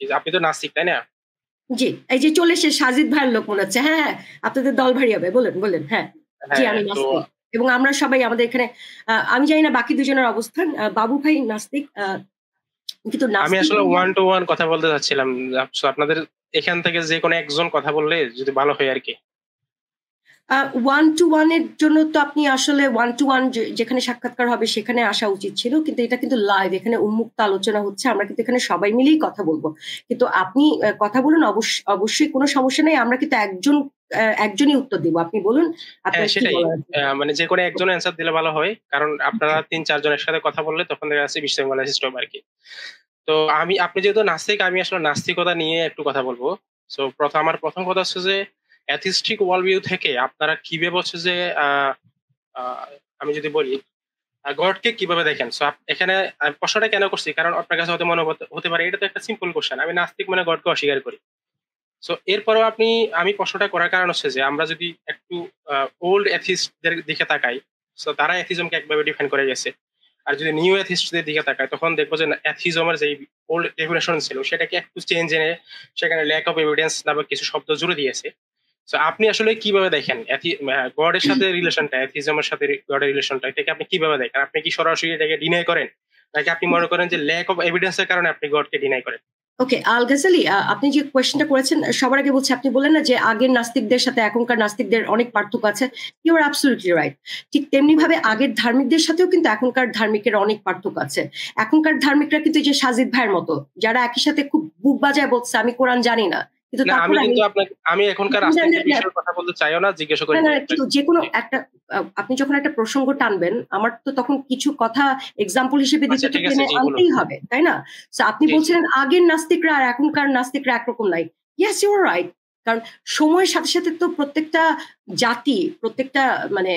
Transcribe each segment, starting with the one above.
আপনি তো নাস্তিক, তাই না? জি, এই যে চলে এসে সাজিদ ভাইয়ের লোক মনে হচ্ছে। হ্যাঁ, হ্যাঁ, আপনাদের দল ভারী হবে। বলেন, বলেন। হ্যাঁ, জি হ্যাঁ, আমি তো নাস্তিক। এবং আমরা সবাই আমাদের এখানে আমি জানি না বাকি দুজনের অবস্থান। বাবু ভাই নাস্তিক। কিন্তু আমি নাস্তিক আসলে বললে ওয়ান টু ওয়ান কথা বলতে চাচ্ছিলাম। আপনাদের এখান থেকে যে কোনো একজন কথা বললে যদি ভালো হয় আরকি। ওয়ান টু ওয়ান এর জন্য তো আপনি আসলে ওয়ান টু ওয়ান যেখানে সাক্ষাৎকার হবে সেখানে আসা উচিত ছিল। কিন্তু এটা কিন্তু লাইভ, এখানে উন্মুক্ত আলোচনা হচ্ছে। আমরা কিন্তু এখানে সবাই মিলেই কথা বলব। কিন্তু আপনি কথা বলুন, অবশ্যই কোনো সমস্যা নেই। আমরা কিন্তু একজনই উত্তর দিব। আপনি বলুন হ্যাঁ, আপনার কি সেটাই। বলার আছে। মানে যেকোনো একজন অ্যান্সার দিলে ভালো হয়। কারণ আপনারা ৩-৪ জনের সাথে কথা বললে তখন দেখা যাচ্ছে বিশৃঙ্খলা সৃষ্টি হবে আরকি। তো আপনি যেহেতু নাস্তিক, আমি আসলে নাস্তিকতা নিয়ে একটু কথা বলবো। সো আমার ১ম কথা হচ্ছে যে অ্যাথিস্টিক ওয়ার্ল্ড ভিউ থেকে আপনারা কিভাবে হচ্ছে যে আ আ আমি যদি বলি গডকে কিভাবে দেখেন? সো এখানে প্রশ্নটা কেন করছি? কারণ আপনার কাছে হয়তো মনে হতে পারে এটা তো একটা সিম্পল কোয়েশ্চেন। আমি নাস্তিক মানে গডকে অস্বীকার করি। সো এরপরেও আমি প্রশ্নটা করার কারণ হচ্ছে যে আমরা যদি একটু ওল্ড এথিস্ট দের দিকে তাকাই, সো তারা এথিজমকে একভাবে ডিফাইন করে গেছে। আর যদি নিউ এথিস্ট দের দিকে তাকাই তখন দেখবো যে এথিজমের যে ওল্ড ডেফিনেশন ছিল সেটাকে একটু চেঞ্জ এনে সেখানে ল্যাক অফ এভিডেন্স নামক কিছু শব্দ জুড়ে দিয়েছে। সো আপনি আসলে কিভাবে দেখেন গডের সাথে রিলেশনটা, এথিজমের সাথে গডের রিলেশনটা, এটাকে আপনি কিভাবে দেখেন? আপনি কি সরাসরি এটাকে ডিনাই করেন? নাকি আপনি মনে করেন যে ল্যাক অফ এভিডেন্স এর কারণে আপনি গডকে ডিনাই করেন? ওকে, আল গাজালি আপনি যে কোয়েশ্চেনটা করেছেন সবার আগে বলছি, আপনি বললেন না যে আগের নাস্তিকদের সাথে এখনকার নাস্তিকদের অনেক পার্থক্য আছে। You are absolutely right. ঠিক তেমনি ভাবে আগের ধার্মিকদের সাথেও কিন্তু এখনকার ধার্মিকের অনেক পার্থক্য আছে। এখনকার ধার্মিকরা কিন্তু এই যে সাজিদ ভাইয়ের মতো যারা একই সাথে খুব বুক বাজায় বলছে আমি কোরআন জানি না। কিন্তু না, তারপর আমি কিন্তু আমি এখনকার আস্তিকদের বিষয়ে কথা বলতে চাইও না, জিজ্ঞাসা না, করিনি না, আপনাকে। কিন্তু যেকোনো জি। একটা আপনি যখন একটা প্রসঙ্গ টানবেন, আমার তো তখন কিছু কথা এক্সাম্পল হিসেবে দিতে আচ্ছা, তো ঠিক আছে। টেনে জি, বলুন। আনতেই হবে, তাই না? সো আপনি জি, জি। বলছিলেন আগের নাস্তিকরা আর এখনকার নাস্তিকরা একরকম নাই। Yes, you are right. কারণ সময়ের সাথে, সাথে তো প্রত্যেকটা জাতি, প্রত্যেকটা মানে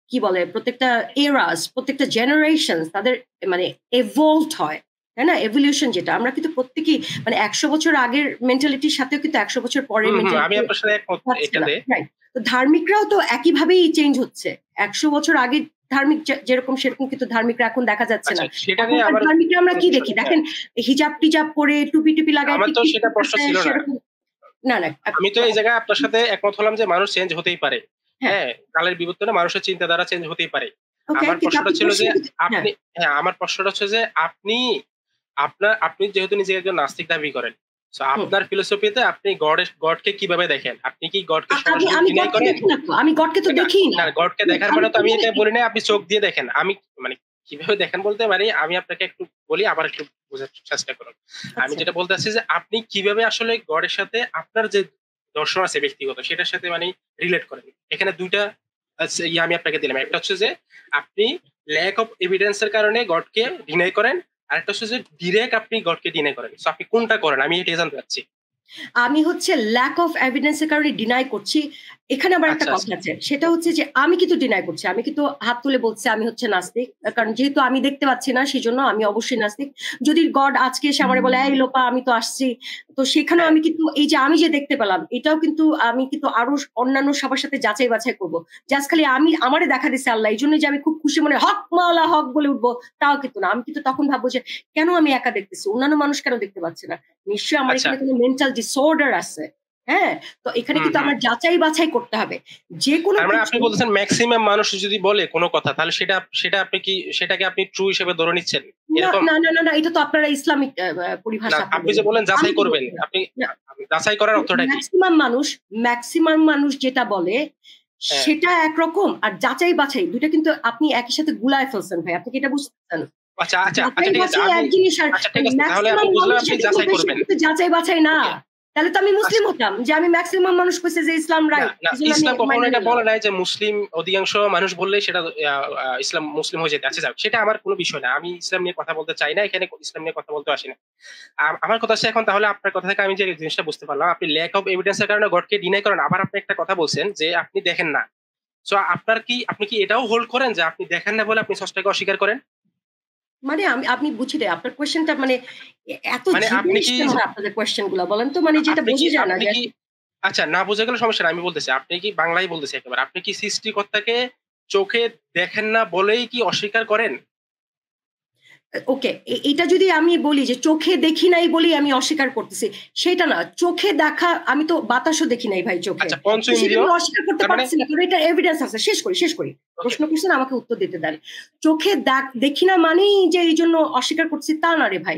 কি বলে? প্রত্যেকটা এরাস, প্রত্যেকটা জেনারেশনস তাদের মানে evolved হয়। তাই না? evolution যেটা আমরা কিন্তু প্রত্যেকেই মানে ১০০ বছর আগের মেন্টালিটির সাথেও কিন্তু ১০০ বছর পরের আমি মেন্টালিটি আপনার সাথে একমত পাচ্ছে না। এটাতে। রাইট। তো ধার্মিকরাও তো একইভাবেই চেঞ্জ হচ্ছে। ১০০ বছর আগে ধার্মিক যেরকম সেরকম কিন্তু ধার্মিকরা এখন দেখা যাচ্ছে না। আচ্ছা, সেটা নিয়ে এখনকার আমার ধার্মিকরা আমরা কোনো কি প্রশ্ন দেখি? নেই। হ্যাঁ, দেখেন হিজাব-টিজাব পরে টুপি-টুপি লাগায় আমার তো টিকটিক সেটা প্রশ্ন করতেছে ছিল না। সেরকম না, না। আমি তো এই জায়গায় আপনার সাথে একমত হলাম যে মানুষ চেঞ্জ হতেই পারে। হ্যাঁ, হ্যাঁ, কালের বিবর্তনে মানুষের চিন্তাধারা চেঞ্জ হতেই পারে। ওকে আমার কিন্তু প্রশ্নটা আপনি ছিল যে কোয়েশ্চেন হ্যাঁ, আপনি হ্যাঁ, আমার প্রশ্নটা হচ্ছে যে আপনি যেহেতু নিজেকে একজন নাস্তিক দাবি করেন। সো হুম। আপনার ফিলোসফিতে আপনি গডকে কিভাবে দেখেন? আপনি কি গডকে আমি সরাসরি আমি ডিনাই গডকে করেন? দেখি না তো। আমি গডকে তো না, দেখিই না। না, গডকে দেখার আমি মানে তো আমি কিভাবে এটা বলি নাই আপনি চোখ দিয়ে দেখেন। আমি মানে কিভাবে দেখেন বলতে পারি, আমি আপনাকে একটু বলি আবার একটু বোঝার চেষ্টা করুন। আমি আচ্ছা। যেটা বলতে চাচ্ছি যে আপনি কিভাবে আসলে গডের সাথে আপনার যে দর্শন আছে ব্যক্তিগত সেটার সাথে মানে রিলেট করেন। এখানে ২ টা আমি আপনাকে দিলাম। একটা হচ্ছে যে আপনি ল্যাক অফ এভিডেন্স এর কারণে গডকে ডিনাই করেন। আরেকটা হচ্ছে যে ডিরেক্ট আপনি গডকে ডিনাই করেন। সো আপনি কোনটা করেন? আমি এটাই জানতে চাচ্ছি। আমি হচ্ছে ল্যাক অফ এভিডেন্স এর কারণে ডিনাই করছি। এখানে আবার একটা আচ্ছা, কথা আচ্ছা। আছে। সেটা হচ্ছে যে আমি কিন্তু ডিনাই করছি। আমি কিন্তু হাত তুলে বলছি আমি হচ্ছে নাস্তিক। কারণ যেহেতু আমি দেখতে পাচ্ছি না সেজন্য আমি অবশ্যই নাস্তিক। যদি গড আজকে এসে আমারে বলে, "এই লোপা আমি তো আসছি।" তো সেখানেও হ্যাঁ, আমি কিন্তু এই যে আমি যে দেখতে পেলাম এটাও কিন্তু আমি কিন্তু আরো অন্যান্য সবার সাথে যাচাই বাছাই করব। জাস্ট খালি আমারে দেখা দিছে আল্লাহ। এইজন্য যে আমি খুব খুশি মনে হক মাওলা হক বলে উঠবো তাও কিন্তু না। আমি কিন্তু তখন ভাববো যে কেন আমি একা দেখতেছি? অন্যান্য মানুষ কেন দেখতে পাচ্ছে না? নিশ্চয়ই আমার আচ্ছা। এখানে কোনো মেন্টাল ডিসঅর্ডার আছে। হ্যাঁ? তো এখানে হুম, কিন্তু হুম। আমার যাচাই বাছাই করতে হবে। যেকোনো তার মানে কিছু আপনি বলতেছেন মেক্সিমাম মানুষ যদি বলে কোন কথা তাহলে সেটা আপনি কি সেটাকে আপনি ট্রু হিসেবে ধরে নিচ্ছেন? না, এরকম? না, না, না, না এটা তো আপনারা ইসলামিক না, পরিভাষা আপনি আপনি যে বললেন। বললেন আমি যাচাই কি করবেন। বলছি না। আপনি না, যাচাই করার অর্থটা কি? মেক্সিমাম মানুষ যেটা বলে হ্যাঁ। সেটা একরকম আর যাচাই বাছাই ২ টা কিন্তু আপনি একই সাথে গুলায় ফেলছেন ভাই। আপনি কি এটা বুঝতেছেন? আচ্ছা, আচ্ছা, আচ্ছা, যাচাই ঠিক আছে। বাছাই এক জিনিস আর আচ্ছা, ঠিক আছে। তাহলে আমি মেক্সিমাম বুঝলাম মানুষ আপনি যেটা যাচাই বলবে সেটা করবেন। কিন্তু যাচাই বাছাই না। ওকে। তাহলে তো আমি মুসলিম আচ্ছা। হতাম যে আমি মেক্সিমাম মানুষ কইছে যে ইসলাম না, রাইট। না, এজন্য আমি ইসলাম কখনো মাইনা এটা নিলাম। বলে নাই যে মুসলিম অধিকাংশ মানুষ বললেই সেটা ইসলাম মুসলিম হয়ে যেতে। আচ্ছা যাক, সেটা আমার কোনো বিষয় না। আমি ইসলাম নিয়ে কথা বলতে চাই না। এখানে ইসলাম নিয়ে কথা বলতে আসি না। আমার কথা হচ্ছে এখন তাহলে আপনার কথা থেকে আমি যে জিনিসটা বুঝতে পারলাম, আপনি ল্যাক অফ এভিডেন্স এর কারণে গডকে ডিনাই করেন। আবার আপনি একটা কথা বলছেন যে আপনি দেখেন না। সো আপনি কি এটাও হোল্ড করেন যে আপনি দেখেন না বলে আপনি স্রষ্টাকে অস্বীকার করেন? মানে আপনি বুঝি নাই। আপনার কোয়েশ্চেনটা মানে এত মানে আপনি জিবেরিশ কি কেন হয় আপনাদের কোয়েশ্চেন গুলা বলেন তো? মানে যেটা আপনি কি বোঝা যায় না আপনি যে কি আচ্ছা, না বোঝা গেলে সমস্যা নাই। আমি বলতেছি। আপনি কি বাংলায় বলতেছি একেবারে। আপনি কি সৃষ্টিকর্তাকে চোখে দেখেন না বলেই কি অস্বীকার করেন? ওকে, এটা যদি আমি বলি যে চোখে দেখি নাই বলি আমি অস্বীকার করতেছি, সেটা না। চোখে দেখা, আমি তো বাতাসও দেখি নাই ভাই চোখে, আচ্ছা, পঞ্চ সেটা ইন্দ্রিয় আমি অস্বীকার করতে তার মানে পারছি না, কারণ এটা এভিডেন্স আছে। শেষ করি, ওকে প্রশ্ন করছেন, আমাকে উত্তর দিতে দেন। চোখে দেখি না মানেই যে এই জন্য অস্বীকার করছি তা না রে ভাই,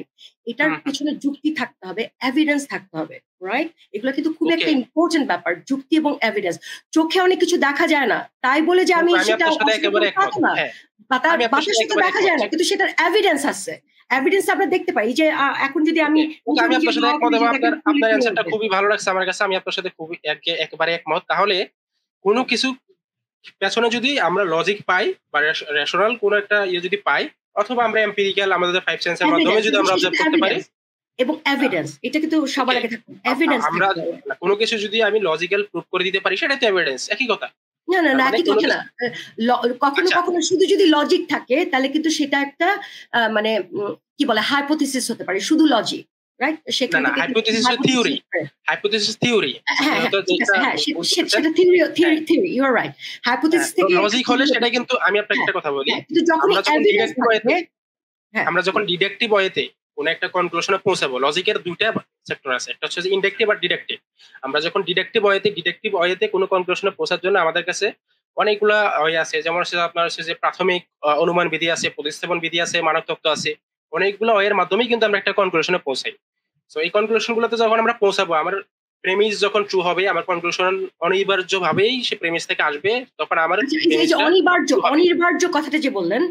এটার পেছনে যুক্তি থাকতে হবে, এভিডেন্স থাকতে হবে, রাইট? এগুলো কিন্তু খুব ওকে একটা ইম্পর্টেন্ট ব্যাপার, যুক্তি এবং এভিডেন্স। চোখে অনেক কিছু দেখা যায় না, তাই বলে যে আমি আমি সেটা আপনার সাথে অস্বীকার একেবারে করবো তা একমত। তো না। হ্যাঁ, আমি আপনার বাতাসের সাথে সাথে একেবারে দেখা একমত। যায় না, কিন্তু সেটার এভিডেন্স আছে। এভিডেন্স আমরা দেখতে পাই। যে এখন যদি আমি ওকে, আমি আপনার সাথে একমত এবং আপনার আপনার অ্যান্সারটা উঠবে, খুবই ভালো লাগছে আমার কাছে। আমি আপনার সাথে খুবই একেবারে একমত। তাহলে কোনো কিছু পেছনে যদি আমরা লজিক পাই বা রেশনাল কোনো একটা যদি পাই, অথবা আমরা এম্পিরিক্যাল আমাদের ফাইভ সেন্সের মাধ্যমে যদি আমরা অবজার্ভ করতে পারি এবং এভিডেন্স, এটা কিন্তু সবার আগে থাকবে, এভিডেন্স আমরা থাকতে হবে। কোনো কিছু যদি আমি লজিক্যাল প্রুফ করে দিতে পারি, সেটা তো এভিডেন্স, একই কথা। না না না, মানে একই কথা না। কখনো আচ্ছা, কখনো শুধু যদি লজিক থাকে তাহলে কিন্তু সেটা একটা মানে কি বলে হাইপোথিসিস হতে পারে, শুধু লজিক, রাইট? না সেখান না, থেকে হাইপোথিসিস থিওরি, হাইপোথিসিস থিওরি। হ্যাঁ হ্যাঁ, ঠিক আছে, হ্যাঁ সেটা theory, you are right. Hypothesis থেকে লজিক হলে সেটা কিন্তু, আমি আপনাকে একটা কথা বলি, কিন্তু যখন আমরা যখন এভিডেন্স ডিডাক্টিভ ওয়েতে থাকবে, হ্যাঁ আমরা যখন ডিডাক্টিভ ওয়েতে কোনো একটা কনক্লুশনে পৌঁছাবো, লজিকের দুইটা সেক্টর আছে, একটা হচ্ছে ইনডাকটিভ আর ডিডাকটিভ। আমরা যখন ডিডাকটিভ ওয়েতে কোনো কনক্লুশনে পৌঁছার জন্য আমাদের কাছে অনেকগুলা ওয়ে আছে, যেমন হচ্ছে আপনার হচ্ছে যে প্রাথমিক অনুমান বিধি আছে, প্রতিস্থাপন বিধি আছে, মানক তত্ত্ব আছে। অনেকগুলো ওয়ের মাধ্যমেই কিন্তু আমরা একটা কনক্লুশনে পৌঁছাই। তো এই কনক্লুশন গুলোতে যখন আমরা পৌঁছাবো, আমার প্রেমিস যখন ট্রু হবে, আমার কনক্লুশন অনিবার্য ভাবেই সে প্রেমিস থেকে আসবে, তখন আমার এই যে অনিবার্য কথাটা যে বললেন,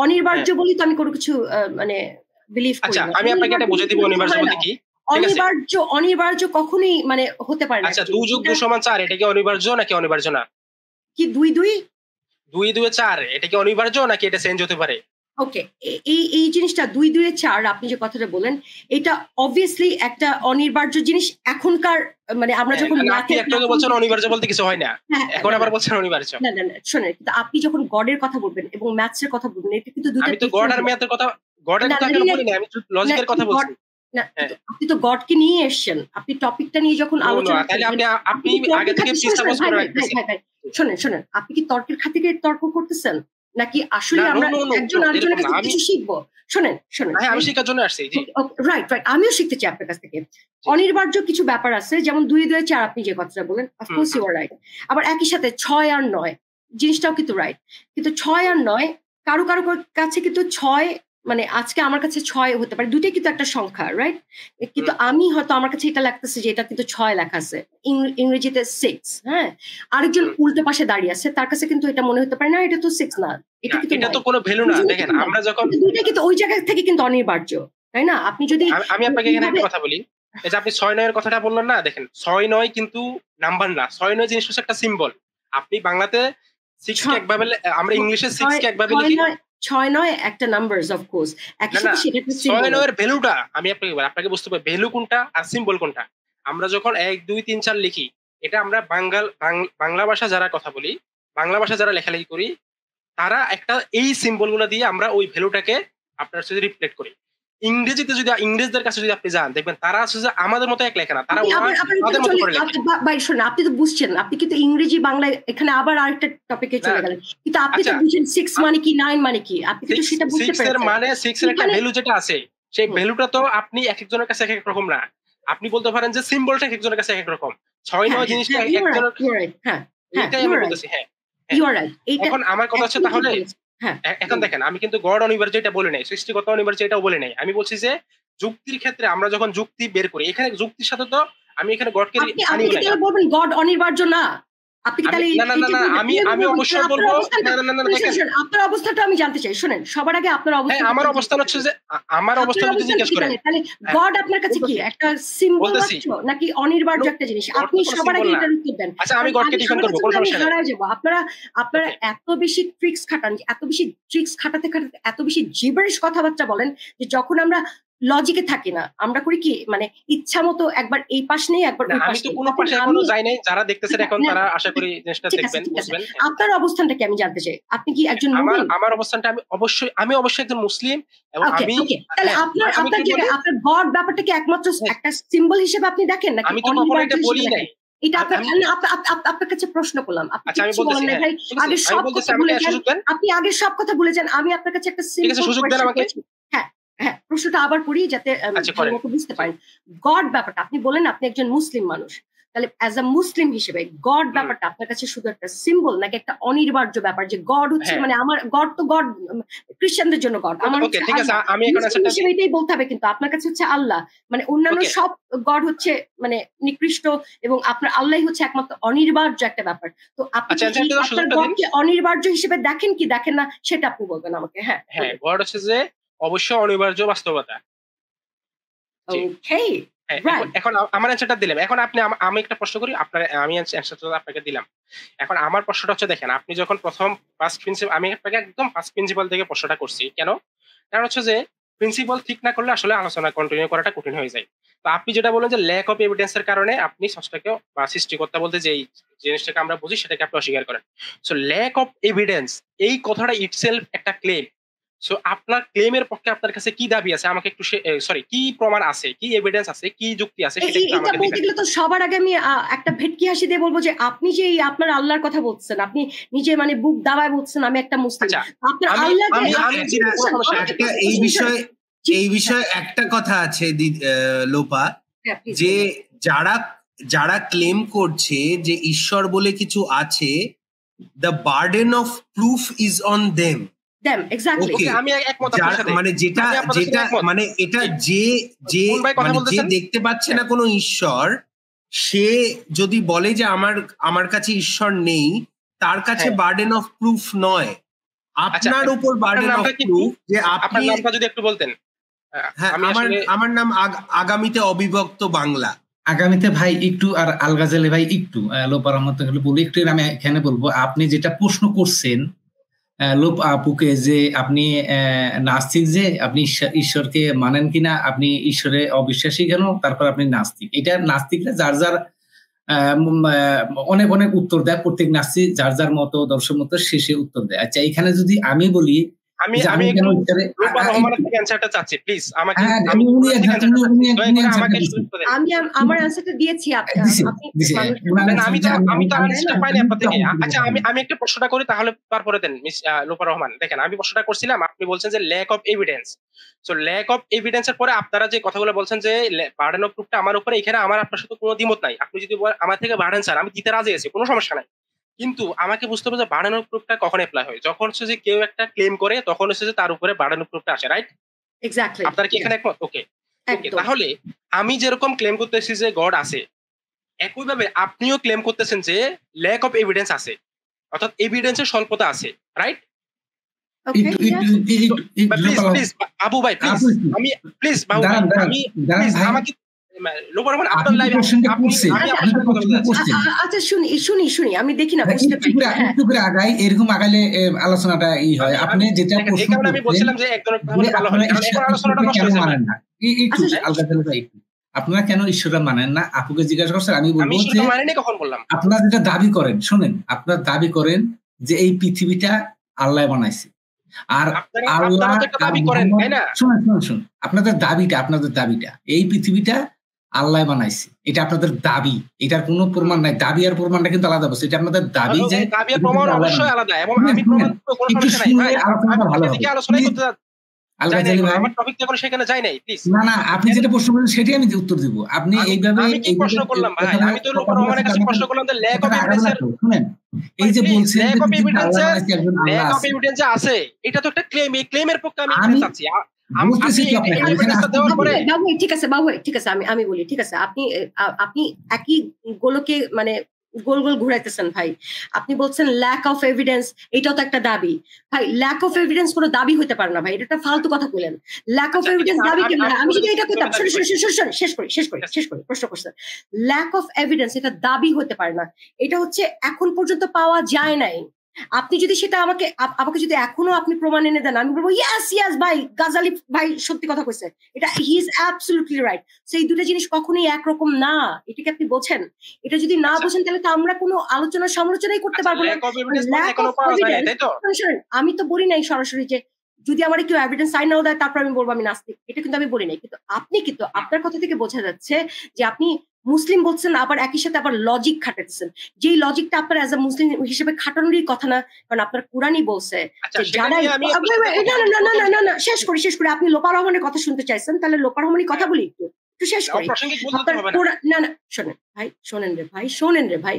অনিবার্য বলি তো আমি কোনো কিছু মানে বিলিভ করি আচ্ছা, না। আমি আপনাকে এটা বুঝিয়ে দিব অনিবার্য বলতে কি। অনিবার্য কখনোই মানে হতে পারে না। আচ্ছা, 2 যোগ 2 সমান 4, এটা কি অনিবার্য নাকি অনিবার্য না? কি 2 2? 2 2 4, এটা কি অনিবার্য নাকি এটা চেঞ্জ হতে পারে? ওকে, এই জিনিসটা 2 2 4 আপনি যে কথাটা বলেন, এটা অবভিয়াসলি একটা অনিবার্য জিনিস এখনকার, মানে আমরা যখন আপনি একটু আগে বলছেন অনিবার্য বলতে কিছু হয় না, এখন আবার বলছেন অনিবার্য। না না না, শোনেন, কিন্তু আপনি যখন গডের কথা বলবেন এবং ম্যাথস এর কথা বলবেন, এটা কিন্তু দুটো, আমি তো গড আর ম্যাথের কথা, গডের কথা কেন বলি না, আমি লজিকের কথা বলছি। না, আপনি তো গডকে নিয়ে এসেছেন, আপনি টপিকটা নিয়ে যখন আলোচনা তাহলে আপনি আগে থেকে প্রিসাপোজ করে রাখতেছেন। শোনেন, আপনি কি তর্কের খাতিরে তর্ক করতেছেন, নাকি আসলে আমরা একজন আরেকজনের কাছে কিছু শিখবো? শোনেন, হ্যাঁ, আমি শেখার জন্য আসছি। জি, রাইট, আমিও শিখতে চাই আপনার কাছ থেকে। অনিবার্য কিছু ব্যাপার আছে, যেমন 2 2 4 আপনি যে কথাটা বলেন, অফকোর্স ইউ আর রাইট। আবার একই সাথে 6 আর 9 জিনিসটাও কিন্তু রাইট, কিন্তু 6 আর 9 কারো কাছে কিন্তু 6, মানে আজকে আমার কাছে 6 হতে পারে, দুইটাই কিন্তু একটা সংখ্যা, রাইট? কিন্তু আমি হয়তো, আমার কাছে এটা লাগতেছে যে এটা কিন্তু 6 লেখা আছে, ইংরেজিতে 6, হ্যাঁ? আরেকজন উল্টো পাশে দাঁড়িয়ে আছে, তার কাছে কিন্তু এটা মনে হতে পারে না এটা তো 6 না, এটা কিন্তু এটা তো কোনো ভ্যালু না। দেখেন, আমরা যখন দুইটা কিন্তু ওই জায়গা থেকে কিন্তু অনিবার্য, তাই না? আপনি যদি, আমি আপনাকে এখানে একটা কথা বলি, এই যে আপনি 6 9 এর কথাটা বললেন না, দেখেন 6 9 কিন্তু নাম্বার না, 6 9 জিনিসটা হচ্ছে একটা সিম্বল। আপনি বাংলাতে 6 কে একভাবে, আমরা ইংলিশে 6 কে একভাবে লিখি। 6 9 একটা নাম্বারস, অফ কোর্স, একই সাথে সেটা একটা 6 সিম্বল। 9 এর ভ্যালুটা আমি আপনাকে বুঝতে পারি, ভ্যালু কোনটা আর সিম্বল কোনটা। আমরা যখন 1 2 3 4 লিখি, এটা আমরা বাংলা ভাষা যারা কথা বলি, বাংলা ভাষা যারা লেখালেখি করি, তারা একটা এই সিম্বল গুলো দিয়ে আমরা ওই ভ্যালুটাকে আপনার সাথে রিফ্লেক্ট করি। ইংরেজিতে যদি ইংরেজদের কাছে যদি আপনি যান, দেখবেন তারা হচ্ছে আমাদের মতো এক লেখে না, তারা ওদের মতো করে লেখে। ভাই শোনেন, আপনি তো বুঝছেন, আপনি কিন্তু ইংরেজি বাংলায় এখানে আবার আরেকটা টপিকে চলে গেলেন, কিন্তু আপনি তো বুঝছেন 6 মানে কি 9 মানে কি, আপনি কিন্তু সেটা বুঝতে পেরেছেন। 6 এর মানে 6 এর একটা ভ্যালু যেটা আছে, সেই ভ্যালুটা তো আপনি এক একজনের কাছে এক এক রকম না। আপনি বলতে পারেন যে সিম্বলটা এক একজনের কাছে এক এক রকম, 6 9 জিনিসটা একজনের, হ্যাঁ এটাই আমি বলতেছি। হ্যাঁ, ইউ আর রাইট। এখন আমার কথা হচ্ছে, তাহলে এখন দেখেন, আমি কিন্তু গড অনিবার্য এটা বলে নাই, সৃষ্টিগত অনিবার্য এটাও বলে নাই। আমি বলছি যে যুক্তির ক্ষেত্রে আমরা যখন যুক্তি বের করি, এখানে যুক্তির সাথে তো আমি এখানে গডকে আপনি কি তাহলে বলবেন গড অনিবার্য না? আপনি কি তাহলে, না, আমি অবশ্যই বলবো না। আপনার অবস্থাটা আমি জানতে চাই। শুনেন, সবার আগে আপনার অবস্থা। আমার অবস্থান হচ্ছে যে, আমার অবস্থান যদি জিজ্ঞেস করেন, তাহলে গড আপনার কাছে কি একটা সিম্বল নাকি অনিবার্য একটা জিনিস? আপনি সবার আগে এটার উত্তর দেন। আচ্ছা, আমি গডকে ডিফাইন করব, কোন সমস্যা নেই। হারায় যাব। আপনারা এত বেশি ট্রিক্স খাটান, এত বেশি ট্রিক্স খাটাতে এত বেশি জিবারিশ কথাবার্তা বলেন, যে যখন আমরা লজিকে থাকি না, আমরা করি কি, মানে ইচ্ছা মতো একবার এই পাশ নেই, একবার ওই পাশ। আমি তো কোনো পাশে এখনো যাই নাই, যারা দেখতেছেন এখন তারা আশা করি জিনিসটা দেখবেন, বুঝবেন। আপনার অবস্থানটা কি আমি জানতে চাই, আপনি কি একজন মুসলিম? আমার অবস্থানটা, আমি অবশ্যই একজন মুসলিম, এবং আমি, তাহলে আপনার গড ব্যাপারটা কি একমাত্র একটা সিম্বল হিসেবে আপনি দেখেন, নাকি আমি তো কখনো এটা বলি নাই। এটা আপনার কাছে প্রশ্ন করলাম। আচ্ছা, আমি বলতেছি, আগে সব কথা বলে যান, আপনি আগে সব কথা বলে যান, আমি আপনার কাছে একটা সিম্পল সুযোগ দেন আমাকে। হ্যাঁ হ্যাঁ, প্রশ্নটা আবার করি যাতে আচ্ছা, ভালো করেন। মতো বুঝতে পারেন। গড ব্যাপারটা আপনি বলেন আপনি একজন মুসলিম মানুষ, তাহলে অ্যাজ আ মুসলিম হিসেবে গড হুম। ব্যাপারটা আপনার কাছে শুধু একটা সিম্বল নাকি একটা অনিবার্য ব্যাপার, যে গড হচ্ছে হ্যাঁ। মানে আমার গড তো গড খ্রিস্টানদের জন্য গড, আমার ওকে, হচ্ছে ঠিক আছে, আল্লাহ। আমি এখন মুসলিম অ্যান্সারটা হিসেবে এটাই বলতে হবে, কিন্তু আপনার কাছে হচ্ছে আল্লাহ, মানে অন্যান্য ওকে। সব গড হচ্ছে মানে নিকৃষ্ট, এবং আপনার আল্লাহ হচ্ছে একমাত্র অনিবার্য একটা ব্যাপার। তো আপনি আচ্ছা, কি অ্যান্সারটা দেওয়ার আপনার সুযোগটা দিন। গডকে অনিবার্য হিসেবে দেখেন কি দেখেন না সেটা আপনি বলবেন আমাকে। হ্যাঁ হ্যাঁ, গড হচ্ছে যে অবশ্যই অনিবার্য বাস্তবতা। জি। ওকে হ্যাঁ, এখন রাইট। এখন আমার অ্যান্সারটা দিলাম। এখন আপনি আমি একটা প্রশ্ন করি, আপনার আমি অ্যান্সারটা আপনাকে দিলাম। এখন আমার প্রশ্নটা হচ্ছে, দেখেন, আপনি যখন ১ম ফার্স্ট প্রিন্সিপাল, আমি আপনাকে একদম ফার্স্ট প্রিন্সিপাল থেকে প্রশ্নটা করছি। কেন? কারণ হচ্ছে যে প্রিন্সিপাল ঠিক না করলে আসলে আলোচনা কন্টিনিউ করাটা কঠিন হয়ে যায়। তো আপনি যেটা বললেন যে ল্যাক অফ এভিডেন্স এর কারণে আপনি স্রষ্টাকে বা সৃষ্টিকর্তা বলতে যেই জিনিসটাকে আমরা বুঝি সেটাকে আপনি অস্বীকার করেন। সো ল্যাক অফ এভিডেন্স, এই কথাটা ইটসেলফ একটা ক্লেম। সো আপনার ক্লেমের পক্ষে আপনার কাছে কি দাবি আছে? আমাকে একটু সরি, কি প্রমাণ আছে, কি এভিডেন্স আছে, কি যুক্তি আছে সেটা একটু এটা আমাকে বলতে দেখান। গেলে তো সবার আগে আমি একটা ভেটকি হাসি দিয়ে বলবো যে আপনি যে এই আপনার আল্লাহর কথা বলছেন, আপনি নিজে মানে বুক দাবায় বলছেন আমি একটা মুসলিম, আচ্ছা, আপনার আমি আল্লাহ যে আমি আমি আপনি জি, কোনো সমস্যা নাই। একটা এই বিষয়ে একটা কথা আছে লোপা, যে যারা যারা ক্লেম করছে যে ঈশ্বর বলে কিছু আছে, the burden of proof is on them. Them exactly. Okay, আমি একমত আপনার সাথে। মানে যেটা আমি আপনাদের সাথে যেটা একমত। মানে এটা যে কোন ভাই কথা মানে যে বলতেছেন? দেখতে পাচ্ছে না কোনো ঈশ্বর, সে যদি বলে যে আমার কাছে ঈশ্বর নেই, তার কাছে হ্যাঁ। বার্ডেন অফ প্রুফ নয়, আচ্ছা, আপনার উপর আপনার বার্ডেন অফ নামটা কি? প্রুফ যে আপনার আপনি। নামটা যদি একটু বলতেন। হ্যাঁ, আমি আসলে আমার নাম আগামীতে অবিভক্ত বাংলা। আগামীতে ভাই একটু, আর আল গাজালি ভাই একটু, লোপা রহমত বলি একটু, আমি এখানে বলবো আপনি যেটা প্রশ্ন করছেন লোপ আপুকে, যে আপনি নাস্তিক, যে আপনি ঈশ্বরকে মানেন কিনা, আপনি ঈশ্বরে অবিশ্বাসী কেন, তারপর আপনি নাস্তিক। এটা নাস্তিকরা যার যার অনেক অনেক উত্তর দেয়, প্রত্যেক নাস্তিক যার যার মতো দর্শন মতো শেষে উত্তর দেয়। আচ্ছা, এখানে যদি আমি বলি আমি যে আমি কেন একটু রূপা রহমানের থেকে অ্যানসারটা চাচ্ছি, প্লিজ আমাকে। আমি আমি আমার অ্যানসারটা দিয়েছি আমি তো আনসারটা পাইনি আপনার থেকে। আচ্ছা, আমি একটা প্রশ্নটা করি তাহলে, তারপরে দেন মিস রূপা রহমান। দেখেন, আমি প্রশ্নটা করছিলাম, আপনি বলছেন যে lack of evidence. So lack of evidence এর পরে আপনারা যে কথাগুলো বলছেন যে বার্ডেন অফ প্রুফটা আমার উপরে, এখানে আমার আপনার সাথে কোনো দ্বিমত নাই। আপনি যদি আমার থেকে বার্ডেন স্যার, আমি দিতে রাজি আছি, কোনো সমস্যা নাই। কিন্তু আমাকে বুঝতে হবে যে বার্ডেন অফ প্রুফটা কখন অ্যাপ্লাই হয়। যখন হচ্ছে যে কেউ একটা ক্লেম করে তখন হচ্ছে যে তার উপরে বার্ডেন অফ প্রুফটা আসে, রাইট? এক্স্যাক্টলি। আপনার কি এখানে একমত? ওকে, তাহলে আমি যেরকম ক্লেম করতেছি যে গড আছে, একইভাবে আপনিও ক্লেম করতেছেন যে ল্যাক অফ এভিডেন্স আছে, অর্থাৎ এভিডেন্সের স্বল্পতা আছে, রাইট? প্লিজ বাবু ভাই, প্লিজ আমি প্লিজ বাবু ভাই, আমি আমাকে আচ্ছা শুনি আমি দেখি না, বুঝতে পারি একটু করে আগাই, এরকম আগাইলে আলোচনাটা হয়। আপনি যেটা প্রশ্ন করছেন, আমি বলছিলাম যে একদম ভালো হয়, কারণ এখন আলোচনাটা নষ্ট হয়ে যাবে না। একটু আলগাজালি ভাই, আপনারা কেন ঈশ্বরটা মানেন না? আপুকে জিজ্ঞাসা করছেন, আমি বলবো যে আপনারা যেটা দাবি করেন, শোনেন, আপনারা দাবি করেন যে এই পৃথিবীটা আল্লাহ বানাইছে, আর আল্লাহ শুনুন, আপনাদের দাবিটা এই পৃথিবীটা আল্লাহ বানাইছে, এটা আপনাদের দাবি, এটার কোনো প্রমাণ নাই। দাবি আর প্রমাণটা কিন্তু আলাদা বলছে, এটা আপনাদের দাবি যে আলোচনাটা ভালো হবে। না না, আপনি যেটা প্রশ্ন করেন সেটাই আমি উত্তর দিব। আপনি এইভাবে শুনেন, এই যে বলছেন এটা তো একটা ক্লেম, এই ক্লেমের পক্ষে আমি চাচ্ছি। ঠিক আছে বাবু, ঠিক আছে আমি বলি, ঠিক আছে আপনি একই গোলকে মানে গোল গোল ঘুরাইতেছেন ভাই। আপনি বলছেন ল্যাক অফ এভিডেন্স, এটাও তো একটা দাবি ভাই। ল্যাক অফ এভিডেন্স কোনো দাবি হইতে পারে না ভাই, এটা ফালতু কথা বললেন। ল্যাক অফ এভিডেন্স দাবি কেন? আমি যদি এটা করতাম, শেষ করি প্রশ্ন করছেন। ল্যাক অফ এভিডেন্স এটা দাবি হতে পারে না, এটা হচ্ছে এখন পর্যন্ত পাওয়া যায় নাই। আপনি যদি সেটা আমাকে যদি এখনো আপনি প্রমাণ এনে দেন, আমি বলবো ইয়াস ভাই, গাজালি ভাই সত্যি কথা কইছে, এটা হি ইজ অ্যাবসলিউটলি রাইট। সেই দুটো জিনিস কখনোই একরকম না, এটাকে আপনি বোঝেন। এটা যদি না বোঝেন তাহলে তো আমরা কোনো আলোচনা সমালোচনাই করতে পারবো না। আমি তো বলি নাই সরাসরি যে যদি আমার কেউ এভিডেন্স সাইন নাও দেয় তারপর আমি বলবো আমি নাস্তিক, এটা কিন্তু আমি বলি নাই। কিন্তু আপনি কিন্তু আপনার কথা থেকে বোঝা যাচ্ছে যে আপনি মুসলিম বলছেন, আবার একই সাথে আবার লজিক খাটাতেছেন, যেই লজিকটা আপনার অ্যাজ এ মুসলিম হিসেবে খাটানোরই কথা না, কারণ আপনার কোরআনই বলছে যারা না শেষ করি আপনি লোপা রহমানের কথা শুনতে চাইছেন, তাহলে লোপা রহমানের কথা বলি একটু শেষ করি। না শোনেন রে ভাই,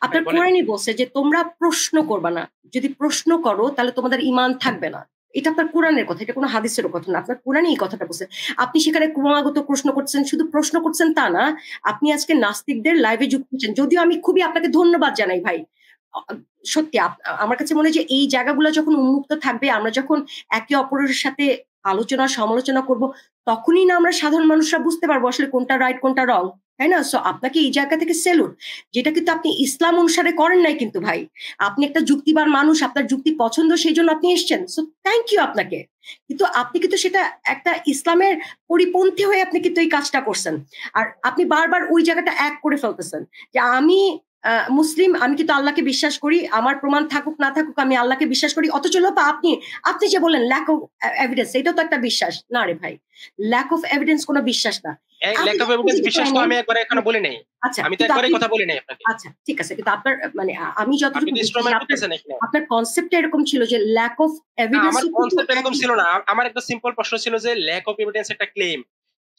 আপনার কোরআনই বলছে যে তোমরা প্রশ্ন করবা না, যদি প্রশ্ন করো তাহলে তোমাদের ঈমান থাকবে না। এটা আপনার কোরআনের কথা, এটা কোনো হাদিসের কথা না, আপনার কোরআনই এই কথাটা বলছে। আপনি সেখানে ক্রমাগত প্রশ্ন করছেন, শুধু প্রশ্ন করছেন তা না, আপনি আজকে নাস্তিকদের লাইভে যুক্ত হচ্ছেন, যদিও আমি খুবই আপনাকে ধন্যবাদ জানাই ভাই। সত্যি আমার কাছে মনে হয় যে এই জায়গাগুলো যখন উন্মুক্ত থাকবে, আমরা যখন একে অপরের সাথে আলোচনা সমালোচনা করব, তখনই না আমরা সাধারণ মানুষরা বুঝতে পারবো আসলে কোনটা রাইট কোনটা রং, তাই না? সো আপনাকে এই জায়গা থেকে সেলুট, যেটা কিন্তু আপনি ইসলাম অনুসারে করেন নাই কিন্তু ভাই, আপনি একটা যুক্তিবান মানুষ, আপনার যুক্তি পছন্দ, সেই জন্য আপনি এসছেন, সো থ্যাংক ইউ আপনাকে। কিন্তু আপনি কিন্তু সেটা একটা ইসলামের পরিপন্থী হয়ে আপনি কিন্তু এই কাজটা করছেন, আর আপনি বারবার ওই জায়গাটা এক করে ফেলতেছেন যে আমি মুসলিম, আমি কিন্তু আল্লাহকে বিশ্বাস করি, আমার প্রমাণ থাকুক না থাকুক আমি আল্লাহকে বিশ্বাস করি, অথচ লোপা আপনি যে বলেন ল্যাক অফ এভিডেন্স, এটাও তো একটা বিশ্বাস না রে ভাই, ল্যাক অফ এভিডেন্স কোনো বিশ্বাস না। আচ্ছা ঠিক আছে, কিন্তু আপনার মানে আমি যতটুকু আপনার কনসেপ্ট এরকম ছিল যে ল্যাক অফ এভিডেন্স, আমার কনসেপ্ট এরকম ছিল না, আমার একটা সিম্পল প্রশ্ন ছিল যে ল্যাক অফ এভিডেন্স একটা ক্লেম,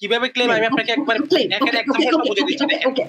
কিভাবে ক্লেম, আমি আপনাকে একবার একের এক্সাম্পল বুঝিয়ে দিচ্ছি।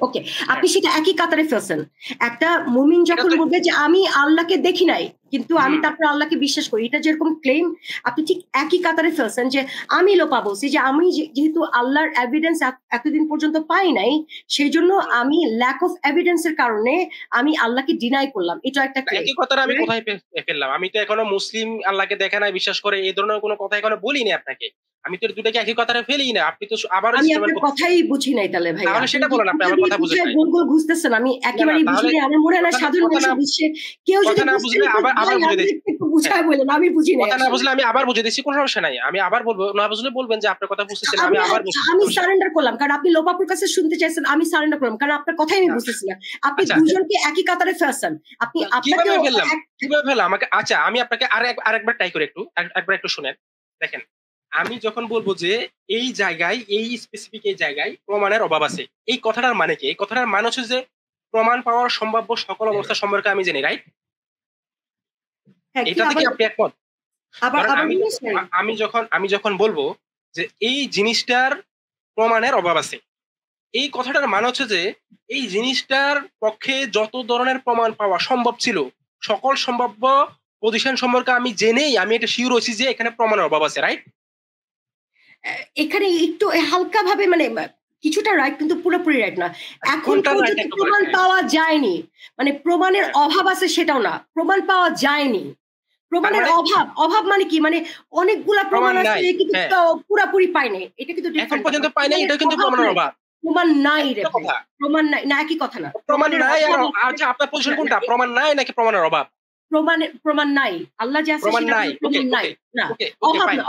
ওকে আপনি সেটা একই কাতারে ফেলছেন। একটা মুমিন যখন বলবে যে আমি আল্লাহকে দেখি নাই কিন্তু আমি তারপর আল্লাহকে বিশ্বাস করি, এটা যেরকম ক্লেম, আপনি ঠিক একই কাতারে ফেলছেন যে আমি লোপা বলছি যে আমি যেহেতু আল্লাহর এভিডেন্স এতদিন পর্যন্ত পাই নাই, সেই জন্য আমি ল্যাক অফ এভিডেন্সের কারণে আমি আল্লাহকে ডিনাই করলাম, এটা একটা ক্লেম। একই কথাটা আমি কোথায় ফেললাম? আমি তো এখনো মুসলিম আল্লাহকে দেখে নাই, বিশ্বাস করে, এই ধরনের কোনো কথা এখনো বলিনি আপনাকে, আমি তো দুটাকে একই কথাটা ফেলি না। আপনি তো আবার আমি আপনার কথাই বুঝি নাই তাহলে ভাই, তাহলে সেটা বলেন, আপনি আমার কথা বুঝেন নাই, গোল গোল ঘুরতেছেন, আমি একেবারেই বুঝি নাই। আমার মনে হয় না সাধারণ মানুষ বুঝছে, কেউ যদি না বুঝলে আবার বুঝিয়ে দিচ্ছি, একটু বুঝায় বলেন, আমি বুঝি নাই। কথা না বুঝলে আমি আবার বুঝিয়ে দিচ্ছি, কোনো সমস্যা নাই, আমি আবার বলবো, না বুঝলে বলবেন যে আপনার কথা বুঝতেছেন, আমি আবার বুঝছি। আমি সারেন্ডার করলাম, কারণ আপনি লোপাপুর কাছে শুনতে চাইছেন, আমি সারেন্ডার করলাম, কারণ আপনার কথাই আমি বুঝতেছি না। আপনি দুজনকে একই কাতারে ফেলছেন, আপনি কিভাবে ফেললাম আমাকে? আচ্ছা আমি আপনাকে আরেকবার ট্রাই করে একবার একটু শুনেন। দেখেন, আমি যখন বলবো যে এই জায়গায়, এই স্পেসিফিক এই জায়গায় প্রমাণের অভাব আছে, এই কথাটার মানে কি? এই কথাটার মানে হচ্ছে যে প্রমাণ পাওয়ার সম্ভাব্য সকল অবস্থা সম্পর্কে আমি জানি, রাইট? এটা থেকে আপনি একমত? আমি যখন বলবো যে এই জিনিসটার প্রমাণের অভাব আছে, এই কথাটার মানে হচ্ছে যে এই জিনিসটার পক্ষে যত ধরনের প্রমাণ পাওয়া সম্ভব ছিল, সকল সম্ভাব্য পজিশন সম্পর্কে আমি জেনেই আমি এটা শিওর হয়েছি যে এখানে প্রমাণের অভাব আছে, রাইট? এখানে একটু হালকা ভাবে মানে কিছুটা রাইট, কিন্তু পুরোপুরি রাইট না। এখন প্রমাণ পাওয়া যায়নি, মানে প্রমাণের অভাব আছে সেটাও না, প্রমাণ পাওয়া যায়নি। প্রমাণের অভাব মানে কি? মানে অনেকগুলা প্রমাণ আছে কিন্তু পুরোপুরি পায়নি, এটা কিন্তু এখন পর্যন্ত পায়নি, এটা কিন্তু প্রমাণের অভাব। প্রমাণ নাই রে, প্রমাণ নাই না, একই কথা না। প্রমাণ নাই, আচ্ছা আপনার পজিশন কোনটা? প্রমাণ নাই নাকি প্রমাণের অভাব? প্রমাণ নাই, আল্লাহ যে আছে সেটা প্রমাণ নাই না।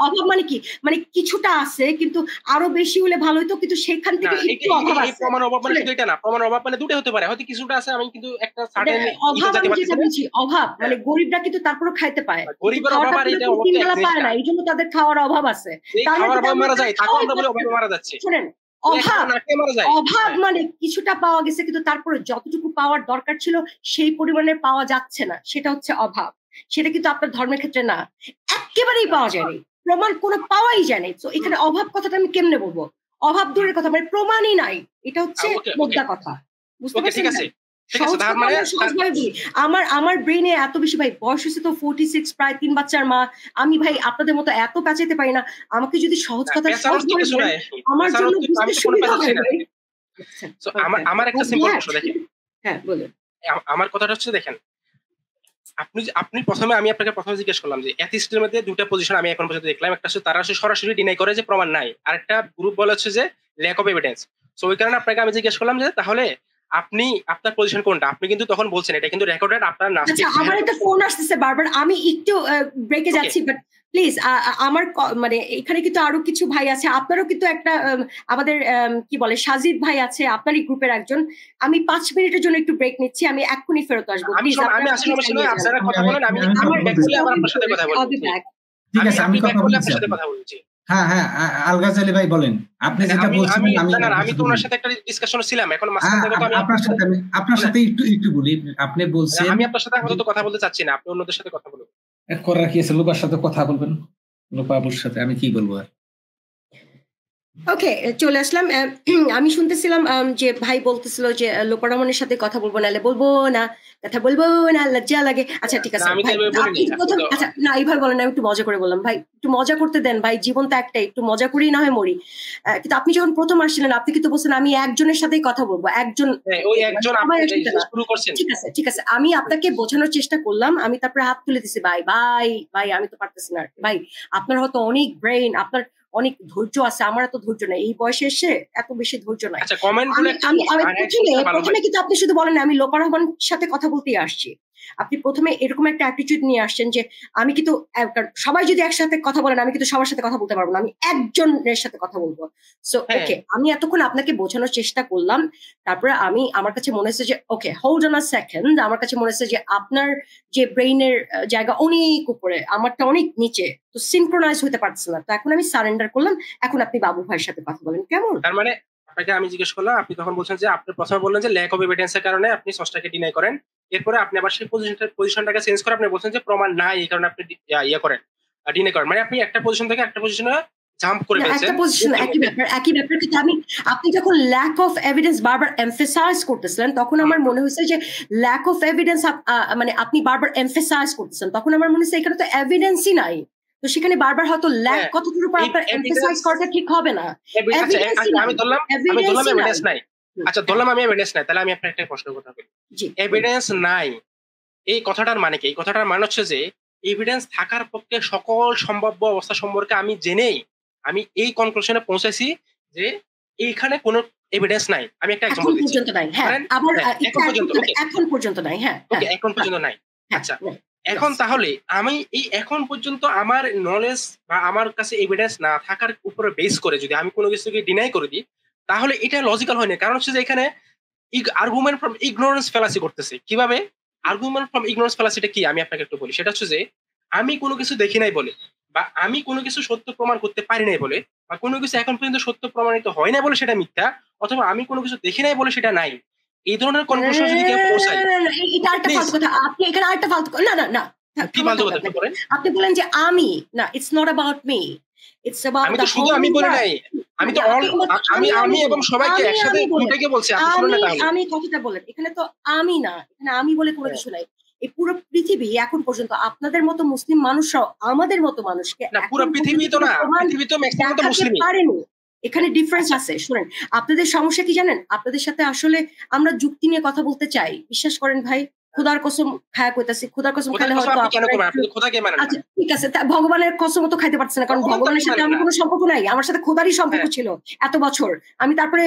অভাব মানে কি? মানে কিছুটা আছে কিন্তু আরো বেশি হলে ভালো হতো, কিন্তু সেখান থেকে একটু অভাব আছে। প্রমাণ অভাব মানে শুধু এটা না, প্রমাণ অভাব মানে দুটো হতে পারে, হয়তো কিছুটা আছে, আমি কিন্তু একটা সার্টেন অভাব, আমি যেটা বলছি অভাব মানে গরিবরা কিন্তু তারপরও খাইতে পায়, গরিবের অভাব আর এটা অভাব পায় না, এইজন্য তাদের খাওয়ার অভাব আছে, খাওয়ার অভাব মারা যায়, তাকে আমরা বলি অভাবে মারা যাচ্ছে। শুনেন, অভাব মানে কিছুটা পাওয়া গেছে কিন্তু তারপরে যতটুকু পাওয়ার দরকার ছিল সেই পরিমাণের পাওয়া যাচ্ছে না, সেটা হচ্ছে অভাব। সেটা কিন্তু আপনার ধর্মের ক্ষেত্রে না, একেবারেই পাওয়া যায়নি, প্রমাণ কোনো পাওয়াই যায়নি। তো এখানে অভাব কথাটা আমি কেমনে বলবো? অভাব দূরের কথা, মানে প্রমাণই নাই, এটা হচ্ছে মোদ্দা কথা, বুঝতে পারছেন? আমার ব্রেনে এত বেশি ভাই, বয়স হচ্ছে তো 46, প্রায় 3 বাচ্চার মা আমি, ভাই আপনাদের মতো এত প্যাচাইতে পারি না, আমাকে যদি সহজ কথা আমার জন্য বুঝতে সুবিধা হয়। আমার একটা সিম্পল প্রশ্ন, দেখেন। হ্যাঁ বলুন। আমার কথাটা হচ্ছে, দেখেন, আপনি প্রথমে, আমি আপনাকে প্রথমে জিজ্ঞেস করলাম যে অ্যাথিস্টের মধ্যে দুটো পজিশন আমি এখন পর্যন্ত দেখলাম, একটা হচ্ছে তারা সরাসরি ডিনাই করে যে প্রমাণ নাই, আর একটা গ্রুপ বলে হচ্ছে যে ল্যাক অফ এভিডেন্স। সো ওই কারণে আপনাকে আমি জিজ্ঞেস করলাম যে তাহলে আপনি, আপনার পজিশন কোনটা? আপনি কিন্তু তখন বলছেন এটা কিন্তু রেকর্ডেড, আপনার না। আচ্ছা, আমার একটা ফোন আসছে বারবার, আমি একটু ব্রেকে যাচ্ছি, বাট প্লিজ আমার মানে এখানে কিন্তু আরো কিছু ভাই আছে, আপনারও কিন্তু একটা আমাদের কি বলে সাজিদ ভাই আছে, আপনারই গ্রুপের একজন। আমি 5 মিনিটের জন্য একটু ব্রেক নিচ্ছি, আমি এক্ষুনি ফেরত আসবো। প্লিজ আমি আসলে আপনারা কথা বলেন, আমি ব্যাক করলে আবার আপনার সাথে কথা বলবো। ঠিক আছে, আমি ব্যাক করলে আপনার সাথে কথা বলছি। হ্যাঁ হ্যাঁ আল গাজালি ভাই বলেন, আপনি যেটা বলছিলেন। আমি তো ওনার সাথে একটা ডিসকাশন ছিলাম, এখন মাঝখান থেকে তো আমি আপনার সাথে একটু বলি। আপনি বলছেন আমি আপনার সাথে আপাতত কথা বলতে চাচ্ছি না, আপনি অন্যদের সাথে কথা বলুন। করার কি আছে, লোপার সাথে কথা বলবেন, লোপা আপুর সাথে আমি কি বলবো আর। ওকে, চলে আসলাম। আমি শুনতেছিলাম যে ভাই বলতেছিল যে লোপা রহমানের সাথে কথা বলবো না, বলবো না, কথা বলবো না, লজ্জা লাগে। আচ্ছা ঠিক আছে ভাই, আচ্ছা না এইভাবে বলেন, আমি একটু মজা করে বললাম ভাই, একটু মজা করতে দেন ভাই, জীবন তো একটাই, একটু মজা করেই না হয় মরি। কিন্তু আপনি যখন প্রথম আসছিলেন আপনি কিন্তু বলছেন আমি একজনের সাথেই কথা বলবো, একজন। ঠিক আছে, আমি আপনাকে বোঝানোর চেষ্টা করলাম, আমি তারপরে হাত তুলে দিছি, ভাই ভাই ভাই আমি তো পারতেছি না ভাই, আপনার হয়তো অনেক ব্রেইন, আপনার অনেক ধৈর্য আছে, আমার এত ধৈর্য নাই, এই বয়সে এসে এত বেশি ধৈর্য নাই। প্রথমে কিন্তু আপনি শুধু বলেন আমি লোপা রহমানের সাথে কথা বলতেই আসছি, আপনি প্রথমে এরকম একটা অ্যাটিটিউড নিয়ে আসছেন যে আমি কিন্তু সবাই যদি একসাথে কথা বলেন আমি কিন্তু সবার সাথে কথা বলতে পারবো না, আমি একজনের সাথে কথা বলবো। সো ওকে, আমি এতক্ষণ আপনাকে বোঝানোর চেষ্টা করলাম, তারপরে আমার কাছে মনে হচ্ছে যে ওকে হোল্ড অন আ সেকেন্ড, আমার কাছে মনে হচ্ছে যে আপনার যে ব্রেইনের জায়গা অনেক উপরে, আমারটা অনেক নিচে, তো সিনক্রোনাইজ হতে পারছে না, তো এখন আমি সারেন্ডার করলাম, এখন আপনি বাবু ভাইয়ের সাথে কথা বলেন, কেমন? তার মানে আপনাকে আমি জিজ্ঞেস করলাম, আপনি তখন বলছেন যে আপনি প্রথমে বললেন যে ল্যাক অফ এভিডেন্সের কারণে আপনি সসটাকে ডিনাই করেন, এরপরে আপনি আবার সেই পজিশনটাকে চেঞ্জ করে আপনি বলছেন যে প্রমাণ নাই এই কারণে আপনি করেন, ডিনাই করেন, মানে আপনি একটা পজিশন থেকে একটা পজিশনে জাম্প করে ফেলছেন। একটা পজিশন একই ব্যাপার, কিন্তু আপনি যখন ল্যাক অফ এভিডেন্স বারবার এমফেসাইজ করতেছিলেন তখন আমার মনে হয়েছে যে ল্যাক অফ এভিডেন্স মানে আপনি বারবার এমফেসাইজ করতেছেন, তখন আমার মনে হচ্ছে এখানে তো এভিডেন্সই নাই, তো সেখানে বারবার হয়তো ল্যাক কতটুকু উপর আপনার এমফেসাইজ করাটা ঠিক হবে না। আমি ধরলাম এভিডেন্স নাই, আচ্ছা ধরলাম আমি এভিডেন্স নাই, তাহলে আমি আপনার একটা প্রশ্ন কথা বলি, এভিডেন্স নাই এই কথাটার মানে কি? এই কথাটার মানে হচ্ছে যে এভিডেন্স থাকার পক্ষে সকল সম্ভাব্য অবস্থা সম্পর্কে আমি জেনেই আমি এই কনক্লুশনে পৌঁছেছি যে এইখানে কোনো এভিডেন্স নাই। আমি একটা এক্সাম্পল দিচ্ছি, পর্যন্ত নাই, হ্যাঁ আবার এখন পর্যন্ত নাই, হ্যাঁ ওকে এখন পর্যন্ত নাই। আচ্ছা এখন তাহলে আমি এই এখন পর্যন্ত আমার নলেজ বা আমার কাছে এভিডেন্স না থাকার উপরে বেস করে যদি আমি কোনো কিছুকে ডিনাই করে দিই তাহলে এটা লজিক্যাল হয় না, কারণ হচ্ছে যে এখানে আর্গুমেন্ট ফ্রম ইগনোরেন্স ফ্যালাসি করতেছে। কিভাবে আর্গুমেন্ট ফ্রম ইগনোরেন্স ফ্যালাসিটা কি আমি আপনাকে একটু বলি, সেটা হচ্ছে যে আমি কোনো কিছু দেখি নাই বলে বা আমি কোনো কিছু সত্য প্রমাণ করতে পারি নাই বলে বা কোনো কিছু এখন পর্যন্ত সত্য প্রমাণিত হয় না বলে সেটা মিথ্যা, অথবা আমি কোনো কিছু দেখি নাই বলে সেটা নাই, এই ধরনের কনক্লুশন যদি কেউ পৌঁছায়, এটা একটা ফালতু কথা, আপনি এখানে আরেকটা ফালতু না কি ফালতু কথা বলেন আপনি বলেন যে আমি না, it's not about me, it's about আমি তো শুধু আমি বলি নাই, আমি তো আমি এবং সবাইকে একসাথে দুটোকে বলছি, আপনি শুনুন না তাহলে আমি কথাটা বলেন, এখানে তো আমি না, এখানে আমি বলে কোনো কিছু নাই, এই পুরো পৃথিবী এখন পর্যন্ত আপনাদের মতো মুসলিম মানুষরাও আমাদের মতো মানুষকে না, পুরো পৃথিবী তো না, পৃথিবী তো ম্যাক্সিমাম তো মুসলিমই, পারেনি, এখানে ডিফারেন্স আছে। শুনেন আপনাদের সমস্যা কি জানেন, আপনাদের সাথে আসলে আমরা যুক্তি নিয়ে কথা বলতে চাই, বিশ্বাস করেন ভাই, খোদার কসম খায়া কইতাছি, খোদার কসম খাইলে হয়তো আচ্ছা ঠিক আছে, ভগবানের কসম তো খাইতে পারছেন না, কারণ ভগবানের সাথে আমার কোনো সম্পর্ক নাই, আমার সাথে খোদারই সম্পর্ক ছিল এত বছর, আমি তারপরে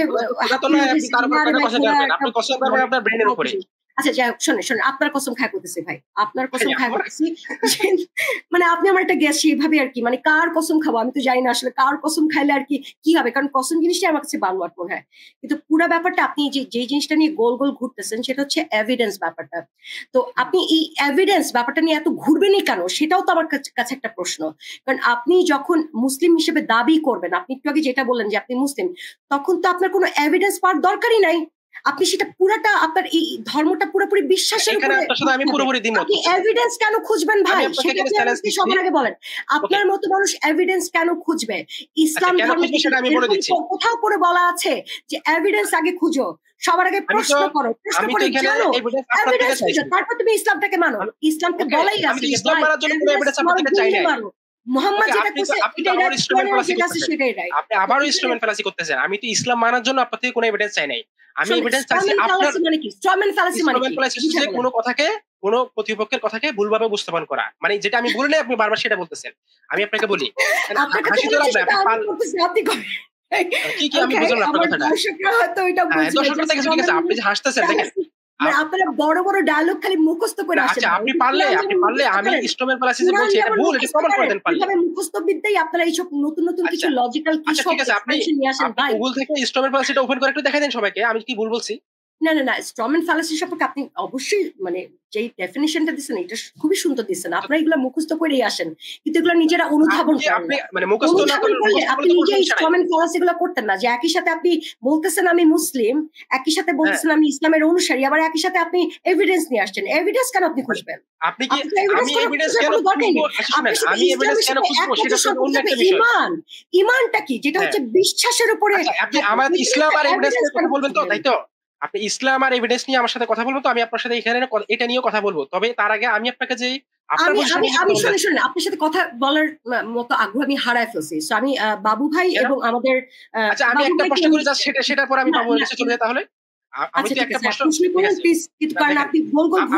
আচ্ছা যাই হোক, শোনেন আপনার কসম খায় করতেছি ভাই, আপনার কসম খায় করতেছি, মানে আপনি আমার একটা গ্যাস সেইভাবে আর কি, মানে কার কসম খাবো আমি তো জানি না আসলে কার কসম খাইলে আর কি হবে, কারণ কসম জিনিসটা আমার কাছে বানোয়াট মনে হয়, কিন্তু পুরো ব্যাপারটা আপনি যে জিনিসটা নিয়ে গোল গোল ঘুরতেছেন সেটা হচ্ছে এভিডেন্স ব্যাপারটা, তো আপনি এই এভিডেন্স ব্যাপারটা নিয়ে এত ঘুরবেনই কেন, সেটাও তো আমার কাছে একটা প্রশ্ন, কারণ আপনি যখন মুসলিম হিসেবে দাবি করবেন, আপনি একটু আগে যেটা বললেন যে আপনি মুসলিম, তখন তো আপনার কোনো এভিডেন্স পাওয়ার দরকারই নাই, আপনি সেটা পুরাটা আপনার এই ধর্মটা পুরোপুরি বিশ্বাসের উপরে, আমি পুরোপুরি দ্বিমত, আপনি এভিডেন্স কেন খুঁজবেন ভাই, সেটা আপনি সবার আগে বলেন, আপনার মতো মানুষ এভিডেন্স কেন খুঁজবে? ইসলাম ধর্মে কোথাও করে বলা আছে যে এভিডেন্স আগে খুঁজো, সবার আগে প্রশ্ন করো, প্রশ্ন করে জানো, এভিডেন্স খুঁজো, তারপর তুমি ইসলামটাকে মানো, ইসলামকে বলাই আছে ইসলাম মানার জন্য কোনো এভিডেন্স আপনাকে চাই না, মুহাম্মদ যেটা করছে এটাই রাইট, আপনি আবারও ইনস্ট্রুমেন্ট ফ্যালাসি করতেছেন, আমি তো ইসলাম মানার জন্য আপনার থেকে কোনো এভিডেন্স চাই নাই, আমি এভিডেন্স চাইছি আপনার ইনস্ট্রুমেন্ট ফ্যালাসি মানে যে কোনো কথাকে কোনো প্রতিপক্ষের কথাকে ভুলভাবে উপস্থাপন করা, মানে যেটা আমি বলি না আপনি বারবার সেটা বলতেছেন, আমি আপনাকে বলি কি কি আমি বুঝলাম আপনার কথাটা, আপনি যে হাসতেছেন দেখেন আপনারা বড় বড় ডায়লগ খালি মুখস্থ করে আসেন, আচ্ছা আপনি পারলে আমি ইনস্ট্রুমেন্ট ফ্যালাসি যে বলছি এটা ভুল, এটা প্রমাণ করে দেন পারলে, কিভাবে মুখস্থ বিদ্যাই আপনারা এইসব নতুন নতুন কিছু লজিক্যাল কি সব ঠিক আছে, আপনি নিয়ে আসেন ভাই, ভুল থেকে ইনস্ট্রুমেন্ট ফ্যালাসিটা ওপেন করে একটু দেখাই দেন সবাইকে আমি কি ভুল বলছি। না না না স্ট্রম্যান ফ্যালাসি সম্পর্কে আপনি অবশ্যই মানে যেই ডেফিনিশনটা দিচ্ছেন এটা খুবই সুন্দর দিচ্ছেন, আপনারা এগুলো মুখস্থ করেই আসেন, কিন্তু এগুলো নিজেরা অনুধাবন করেন মানে মুখস্থ না করলে আপনি নিজে স্ট্রম্যান ফ্যালাসি গুলো করতেন না, যে একই সাথে আপনি বলতেছেন আমি মুসলিম, একই সাথে বলতেছেন আমি ইসলামের অনুসারী, আবার একই সাথে আপনি এভিডেন্স নিয়ে আসছেন। এভিডেন্স কেন আপনি খুঁজবেন? আপনি কি আমি এভিডেন্স কেন খুঁজবো? আমি এভিডেন্স কেন খুঁজবো সেটা তো অন্য একটা বিষয়। ইমানটা কি, যেটা হচ্ছে বিশ্বাসের উপরে। আপনি আমার ইসলাম আর এভিডেন্স নিয়ে কথা বলবেন তো, তাই তো? আপনি ইসলাম আর এভিডেন্স নিয়ে আমার সাথে কথা বলবো, তো আমি আপনার সাথে এখানে এটা নিয়ে কথা বলবো। তবে তার আগে আমি আপনাকে যে আমি শুনুন আপনার সাথে কথা বলার মতো আগ্রহ আমি হারায় ফেলছি। সো আমি বাবু ভাই এবং আমাদের আচ্ছা আমি একটা প্রশ্ন করে যাচ্ছি, সেটার পর আমি বাবুর কাছে চলে যাই। তাহলে আমি তো একটা প্রশ্ন,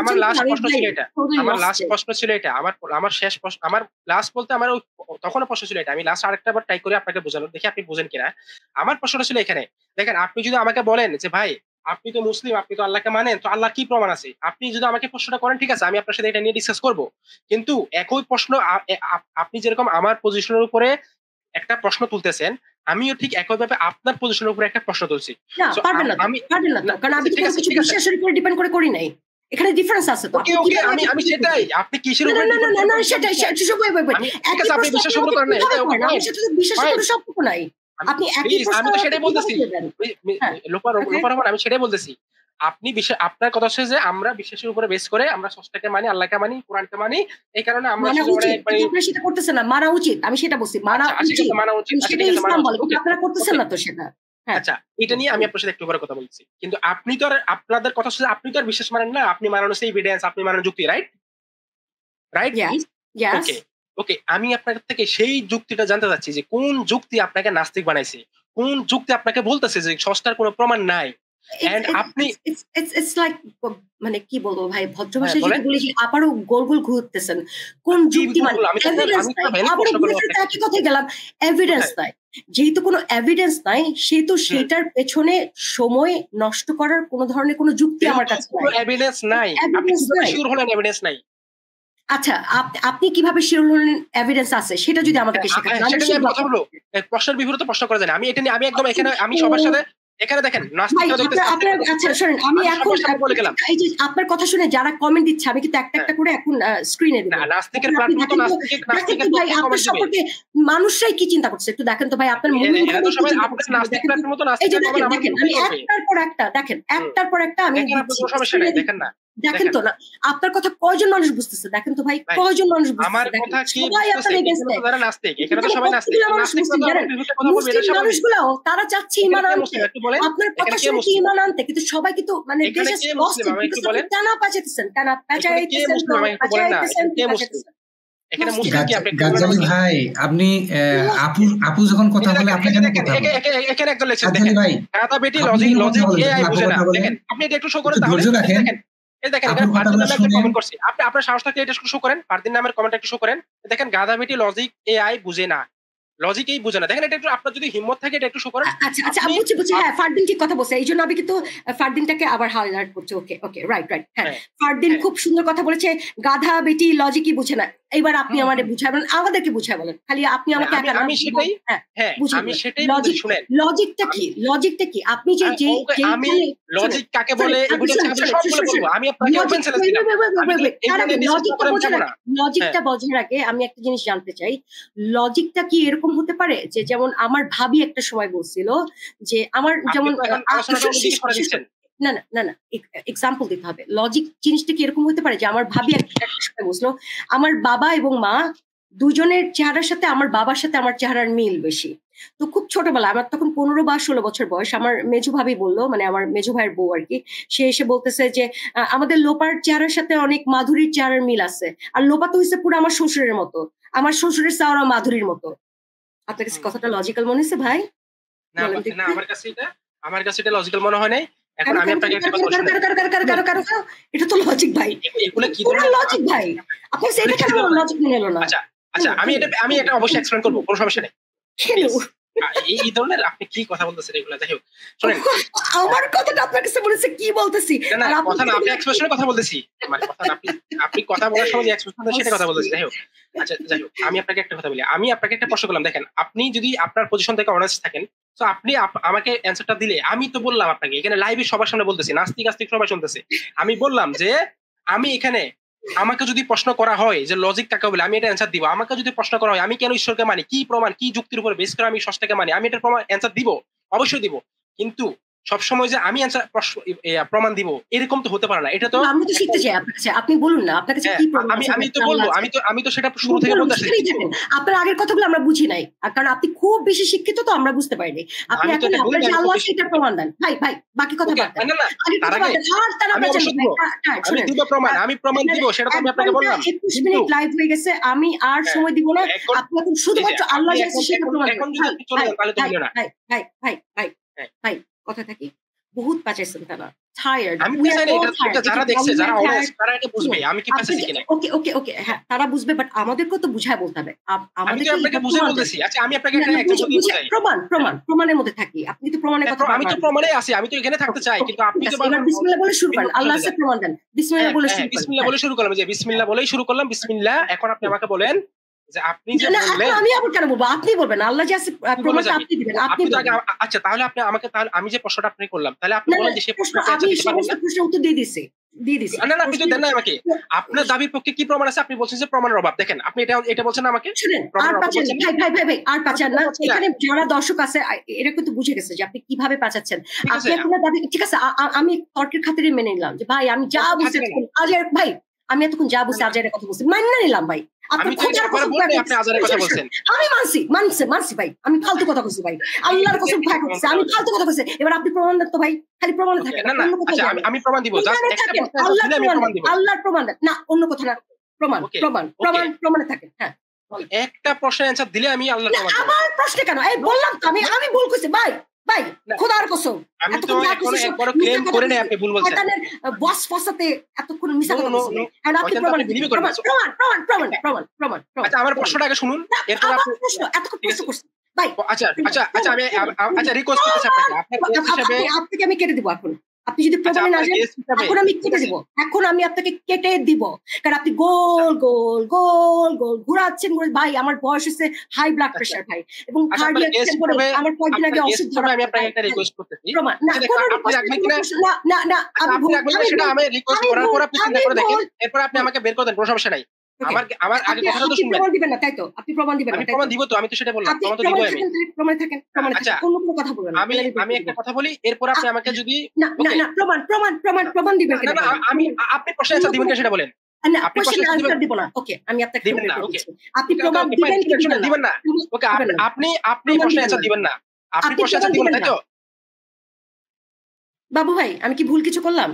আমার লাস্ট প্রশ্ন ছিল এটা, আমার লাস্ট প্রশ্ন ছিল এটা, আমার শেষ প্রশ্ন, আমার লাস্ট বলতে আমার তখনও প্রশ্ন ছিল এটা, আমি লাস্ট আরেকটা বার ট্রাই করে আপনাকে বোঝানোর, দেখি আপনি বুঝেন কিনা। আমার প্রশ্নটা ছিল এখানে, দেখেন আপনি যদি আমাকে বলেন যে ভাই আপনি তো মুসলিম, আপনি তো আল্লাহকে মানেন, তো আল্লাহ কি প্রমাণ আছে, আপনি যদি আমাকে প্রশ্নটা করেন ঠিক আছে, আমি আপনার সাথে এটা নিয়ে ডিসকাস করব। কিন্তু একই প্রশ্ন আপনি যেরকম আমার পজিশনের উপরে একটা প্রশ্ন তুলতেছেন, আমিও ঠিক একইভাবে আপনার পজিশনের উপরে একটা প্রশ্ন তুলছি। কারণ আমি কিছু বিশ্বাসের উপরে ডিপেন্ড করে করি নাই, এখানে ডিফারেন্স আছে। তো আমি সেটাই, আপনি কিসের উপরে না সেটাই ঠিক আছে, আপনি বিশ্বাস উপরে করেন না, আমার সাথে বিশ্বাসের সম্পর্ক নাই। আপনি একই প্রশ্ন, আমি তো সেটাই বলতেছি লোপার আমি সেটাই বলতেছি। আপনি আপনার কথা হচ্ছে যে আমরা বিশ্বাসের উপরে বেস করে আমরা স্রষ্টাকে মানি, আল্লাহকে মানি, কোরআনকে মানি, এই কারণে আমরা সেটা করতেছেন না, মানা উচিত, আমি সেটা বলছি, মানা উচিত, আপনারা করতেছেন না তো সেটা। আচ্ছা এটা নিয়ে আমি আপনার সাথে একটু পরে কথা বলছি, কিন্তু আপনি তো আর আপনাদের কথা হচ্ছে আপনি তো আর বিশ্বাস মানেন না, আপনি মানানো সেই এভিডেন্স, আপনি মানানো যুক্তি, রাইট? ওকে, আমি আপনার থেকে সেই যুক্তিটা জানতে চাচ্ছি যে কোন যুক্তি আপনাকে নাস্তিক বানাইছে, কোন যুক্তি আপনাকে বলতেছে যে স্রষ্টার কোনো প্রমাণ নাই। আপনি মানে কি বলবো ভাই, ভদ্র ভাষায় যদি বলি আবারও গোল গোল ঘুরতেছেন, কোন যুক্তি মানে একই কথাই গেলাম, এভিডেন্স নাই। যেহেতু কোনো এভিডেন্স নাই, সেহেতু সেটার পেছনে সময় নষ্ট করার কোন ধরনের কোন যুক্তি আমার কাছে নাই। আচ্ছা আপনি কিভাবে শিওর হলেন এভিডেন্স আছে, সেটা যদি আমাদেরকে শেখান। কথা বলবো, প্রশ্নের বিপরীতে প্রশ্ন করা যায় না। আমি এটা নিয়ে আমি একদম এখানে আমি সবার সাথে এখানে দেখেন আচ্ছা শুনেন, আমি এখন বলে গেলাম এই যে আপনার কথা শুনে যারা কমেন্ট দিচ্ছে আমি কিন্তু একটা একটা করে এখন স্ক্রিনে দেব। নাস্তিকের প্ল্যাটফর্ম তো নাস্তিকের ভাই আপনার সম্পর্কে মানুষরাই কি চিন্তা করছে একটু দেখেন তো ভাই, আপনার মনে নাস্তিক প্ল্যাটফর্ম তো নাস্তিক, দেখেন আমি একটার পর একটা দেখেন, একটার পর একটা আমি সমস্যা নাই, দেখেন না, দেখেন তো না আপনার কথা কয়জন মানুষ বুঝতেছে, দেখেন তো ভাই কয়জন মানুষ বুঝতেছে। আমার কথা কি যারা নাস্তিক, এখানে তো সবাই নাস্তিক, মুসলিম মানুষগুলো তারা চাচ্ছে ঈমান আনতে, আপনার কথা শুনে কি ঈমান আনতে, কিন্তু সবাই কিন্তু মানে দেশে লস্ট টানা পাচাইতেছেন, এখানে মুসলিম কি আপনি গাজ্জালি ভাই, আপনি আপু যখন কথা বলে আপনি কেন কথা বলেন? এখানে একদম লেখছেন দেখেন ভাই, গাদা বেটি লজিক এআই বুঝে না। দেখেন আপনি এটা একটু শো করেন, ধৈর্য রাখেন। এই দেখেন এখানে ফারদিন নামের একটা কমেন্ট করছি, আপনি আপনার সাহস থাকলে এটা একটু শো করেন, ফারদিন নামের কমেন্ট একটু শো করেন। দেখেন গাদা বেটি লজিক এআই বুঝে না, লজিকই বুঝে না। দেখেন এটা একটু আপনার যদি হিম্মত থাকে এটা একটু শো করেন। আচ্ছা আমি বুঝছি হ্যাঁ, ফারদিন ঠিক কথা বলছে, এইজন্য আমি কিন্তু ফারদিনটাকে আবার হাইলাইট করছি। ওকে রাইট হ্যাঁ, ফারদিন খুব সুন্দর কথা বলেছে, গাধা বেটি লজিকই বুঝে না। এইবার আপনি আমাদের বুঝাবেন, আমাদেরকে বুঝায় বলেন, খালি আপনি আমাকে আমি সেটাই আমি সেটাই শুনেন। লজিকটা কি আপনি যে আমি লজিক কাকে বলে এভিডেন্স কাকে সবগুলো বলবো। আমি আপনাকে ওপেন চ্যালেঞ্জ দিলাম, লজিকটা বোঝার আগে আমি একটা জিনিস জানতে চাই, লজিকটা কি এরকম হতে পারে যে যেমন আমার ভাবি একটা সময় বলছিল যে আমার যেমন না এক্সাম্পল দিতে হবে, লজিক জিনিসটা কি এরকম হতে পারে যে আমার ভাবি একটা সময় বলছিল আমার বাবা এবং মা দুজনের চেহারার সাথে আমার বাবার সাথে আমার চেহারার মিল বেশি। তো খুব ছোটবেলা, আমার তখন 15 বা 16 বছর বয়স, আমার মেজু ভাবি বললো, মানে আমার মেজু ভাইয়ের বউ আর কি, সে এসে বলতেছে যে আমাদের লোপার চেহারার সাথে অনেক মাধুরীর চেহারার মিল আছে, আর লোপা তো হচ্ছে পুরো আমার শ্বশুরের মতো, আমার শ্বশুরের চাওয়া মাধুরীর মতো। আপনার কাছে কথাটা লজিক্যাল মনে হচ্ছে ভাই? না আমার কাছে এটা লজিক্যাল মনে হয় নাই। এখন আমি আপনাকে একটা কথা বলছি, এটা তো লজিক ভাই, এগুলো কি ধরনের লজিক ভাই? আপনি সেটা কেন লজিক মনে হলো না? আচ্ছা আমি এটা অবশ্যই এক্সপ্লেইন করব, কোনো সমস্যা নেই। এই ধরনের আপনি কি কথা বলতেছেন এগুলো, যাই হোক শুনেন আমার কথাটা আপনার কাছে বলেছে কি বলতেছি, না কথা না, আপনি এক্সপ্রেশনের কথা বলতেছি, মানে কথা না, আপনি কথা বলার সময় যে এক্সপ্রেশন সেটা কথা বলতেছি। যাই হোক আচ্ছা যাই হোক, আমি আপনাকে একটা কথা বলি, আমি আপনাকে একটা প্রশ্ন করলাম, দেখেন আপনি যদি আপনার পজিশন থেকে অনেস্ট থাকেন, তো আপনি আমাকে অ্যান্সারটা দিলে, আমি তো বললাম আপনাকে এখানে লাইভে সবার সামনে বলতেছি, নাস্তিক আস্তিক সবাই শুনতেছে, আমি বললাম যে আমি এখানে আমাকে যদি প্রশ্ন করা হয় যে লজিক কাকে বলে, আমি এটা অ্যান্সার দিব। আমাকে যদি প্রশ্ন করা হয় আমি কেন ঈশ্বরকে মানি, কি প্রমাণ, কি যুক্তির উপর বেস করে আমি ষষ্ঠকে মানি, আমি এটার অ্যান্সার দিব, অবশ্যই দিব। কিন্তু সবসময় যে আমি প্রমাণ দিব এরকম তো হতে পারে না। এটা তো আমি তো শিখতে চাই আপনার কাছে, আপনি বলুন না আপনার কাছে কি প্রমাণ আছে। আমি তো বলবো, আমি তো সেটা শুরু থেকে বলতে আসছি। আপনার আগের কথাগুলো আমরা বুঝি নাই, কারণ আপনি খুব বেশি শিক্ষিত তো আমরা বুঝতে পারিনি। আপনি এখন আপনার যে আল্লাহ সেটা প্রমাণ দেন। ভাই বাকি কথা বাদ দেন। আমি দিব প্রমাণ, আমি প্রমাণ দিব, সেটা তো আমি আপনাকে বললাম। 21 মিনিট লাইভ হয়ে গেছে, আমি আর সময় দিব না। আপনি এখন শুধুমাত্র আল্লাহ যে সেটা প্রমাণ দেন। ভাই কথা থাকি, বহুত পাচাইছেন তারা, টায়ার্ড। যারা দেখছে, যারা অডিয়েন্স, তারা এটা বুঝবে আমি কি পাচাইছি কিনা। ওকে হ্যাঁ, তারা বুঝবে, বাট আমাদেরকেও তো বুঝায় বলতে হবে। আমাদেরকে আপনাকে বুঝাই বলতেছি। আচ্ছা আমি আপনাকে একটা এক্সাম্পল দিতে চাই। প্রমাণের মধ্যে থাকি, আপনি তো প্রমাণের কথা। আমি তো প্রমাণেই আছি, আমি তো এখানে থাকতে চাই, কিন্তু আপনি তো এবার বিসমিল্লাহ বলে শুরু করেন, আল্লাহর সাথে প্রমাণ দেন। বিসমিল্লাহ বলে শুরু করেন। বিসমিল্লাহ বলে শুরু করলাম, যে বিসমিল্লাহ বলেই শুরু করলাম, বিসমিল্লাহ। এখন আপনি আমাকে বলেন যে আপনি যে বললেন, আমি আবার কেন বলবো, আপনি বলবেন। আল্লাহ যে আছে প্রমাণটা আপনি দিবেন, আপনি বলবেন। আচ্ছা তাহলে আপনি আমাকে, তাহলে আমি যে প্রশ্নটা আপনি করলাম, তাহলে আপনি বলেন যে সেই প্রশ্নটা আমি সমস্ত প্রশ্নের উত্তর দিয়ে দিছি। না আপনি তো দেন না আমাকে। আপনার দাবির পক্ষে কি প্রমাণ আছে? আপনি বলছেন যে প্রমাণের অভাব। দেখেন আপনি এটা বলছেন আমাকে। আর পাচ্ছেন ভাই আর পাচ্ছেন না। এখানে যারা দর্শক আছে এরা কিন্তু বুঝে গেছে যে আপনি কিভাবে পাচ্ছেন। আপনি এখন দাবি, ঠিক আছে, আমি তর্কের খাতিরে মেনে নিলাম যে ভাই আমি যা বুঝছি আজের ভাই, আমি এতক্ষণ যা বুঝছি আজের কথা বলছি, মান্য নিলাম ভাই। আপনি আজারের কথা বলছেন, আমি মানছি ভাই, আমি ফালতু কথা বলছি ভাই, আল্লাহর কসম ভাই করছি, আমি ফালতু কথা বলছি। এবার আপনি প্রমাণ দেন তো ভাই, খালি প্রমাণে থাকে না। আচ্ছা আমি প্রমাণ দিব, জাস্ট একটা আল্লাহর প্রমাণ দেন না, অন্য কথা না। প্রমাণে থাকে। হ্যাঁ, একটা প্রশ্নের অ্যানসার দিলে আমি আল্লাহর প্রমাণ দেব। আমার প্রশ্নে কেন? এই বললাম তো আমি ভুল কইছি ভাই খোদার কসম। আমি তো এখন একবার ক্লেম করে নেই আপনি ভুল বলছেন। বস ফসাতে এতক্ষণ মিছা কথা বলছেন। আর আপনি প্রমাণ। আচ্ছা আমার প্রশ্নটা আগে শুনুন, এরপর আপনি এতক্ষণ প্রশ্ন করছেন ভাই। আচ্ছা আমি রিকোয়েস্ট করতেছি আপনাকে, আপনাকে আমি কেটে দিব এখন। আপনি যদি প্রমাণে না যান, এখন আমি কেটে দিব। এখন আমি আপনাকে কেটে দিব, কারণ আপনি গোল ঘুরাচ্ছেন ভাই। আমার বয়স হচ্ছে হাই ব্লাড প্রেশার ভাই, এবং কার্ডিয়াক টেম্পোরাল আমার কয়েকদিন আগে অসুখ ধরা। আমি আপনাকে একটা রিকোয়েস্ট করতেছি, প্রমাণ না, আপনি রাখবেন কিনা? না আমি সেটা আমি রিকোয়েস্ট করার পর আপনি চিন্তা করে দেখেন, এরপর আপনি আমাকে বের করে দেন, কোনো সমস্যা নাই। আমার আগে কথাটা তো শুনবেন। প্রমাণ দিবেন না তাই তো? আপনি প্রমাণ দিবেন না? আমি প্রমাণ দিব তো, আমি তো সেটা বললাম, প্রমাণ তো দিবই আমি। প্রমাণে থাকেন। আচ্ছা অন্য কোনো কথা বলবেন না। আমি একটা কথা বলি, এরপর আপনি আমাকে যদি না প্রমাণ দিবেন কিনা? না আমি আপনি প্রশ্নের অ্যানসার দিবেন কিনা সেটা বলেন। না, আপনি প্রশ্নের অ্যানসার দিব না। ওকে, আমি আপনাকে দিবেন না। ওকে, আপনি প্রমাণ দিবেন কি দিবেন না? ওকে, আপনি প্রশ্নের অ্যানসার দিবেন না। আপনি প্রশ্নের অ্যানসার দিবেন না, তাই তো? বাবু ভাই, আমি কি ভুল কিছু করলাম?